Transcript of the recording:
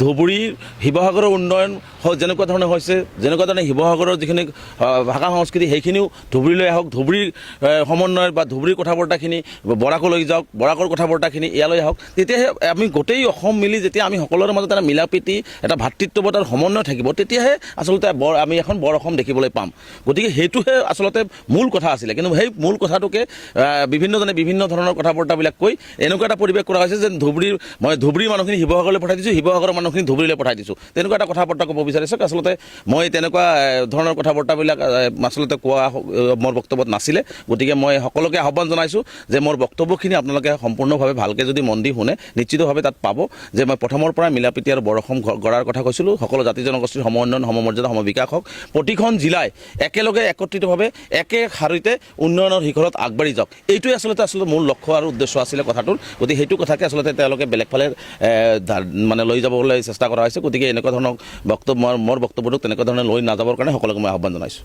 ধুবুৰীৰ শিৱসাগৰৰ উন্নয়ন যেনেকুৱা ধৰণে হৈছে, যেনেকুৱা ধৰণে শিৱসাগৰৰ যিখিনি ভাষা সংস্কৃতি সেইখিনিও ধুবুৰীলৈ আহক, ধুবুৰীৰ সমন্বয় বা ধুবুৰীৰ কথা বতৰাখিনি বৰাকলৈ যাওক, বৰাকৰ কথা বতৰাখিনি ইয়ালৈ আহক, তেতিয়াহে আমি গোটেই অসম মিলি যেতিয়া আমি সকলোৰে মাজত এটা মিলা প্ৰীতি, এটা ভাতৃত্ববোধ আৰু সমন্বয় থাকিব, তেতিয়াহে আচলতে আমি এখন বৰ অসম দেখিবলৈ পাম। গতিকে সেইটোহে আচলতে মূল কথা আছিলে। কিন্তু সেই মূল কথাটোকে বিভিন্নজনে বিভিন্ন ধৰণৰ কথা বতৰাবিলাক কৈ এনেকুৱা এটা পৰিৱেশ কৰা হৈছে যেন মই ধুবুৰীৰ মানুহখিনি শিৱসাগৰলৈ পঠাই দিছোঁ, শিৱসাগৰৰ মানুহখিনি ধুবুৰীলৈ পঠাই দিছোঁ, তেনেকুৱা এটা কথা বতৰা ক'ব বিচাৰিছোঁ। আচলতে মই তেনেকুৱা ধৰণৰ কথা বতৰাবিলাক আচলতে কোৱা মোৰ বক্তব্যত নাছিলে। গতিকে মই সকলোকে আহ্বান জনাইছোঁ যে মোৰ বক্তব্যখিনি আপোনালোকে সম্পূৰ্ণভাৱে ভালকৈ যদি মন দি শুনে নিশ্চিতভাৱে তাত পাব যে মই প্ৰথমৰ পৰা মিলা প্ৰীতি আৰু বৰ অসম গঢ়াৰ কথা কৈছিলোঁ। সকলো জাতি জনগোষ্ঠীৰ সম উন্নয়ন, সমমৰ্যাদা, সমবিকাশ হওক, প্ৰতিখন জিলাই একেলগে একত্ৰিতভাৱে একে শাৰীতে উন্নয়নৰ শিখৰত আগবাঢ়ি যাওক, এইটোৱে আচলতে মূল লক্ষ্য আৰু উদ্দেশ্য আছিলে কথাটোৰ। গতিকে সেইটো কথাকে আচলতে তেওঁলোকে বেলেগ ফালে মানে লৈ যাবলৈ চেষ্টা কৰা হৈছে। গতিকে এনেকুৱা ধৰণৰ মোৰ বক্তব্যটোক তেনেকুৱা ধৰণে লৈ নাযাবৰ কাৰণে সকলোকে মই আহ্বান জনাইছোঁ।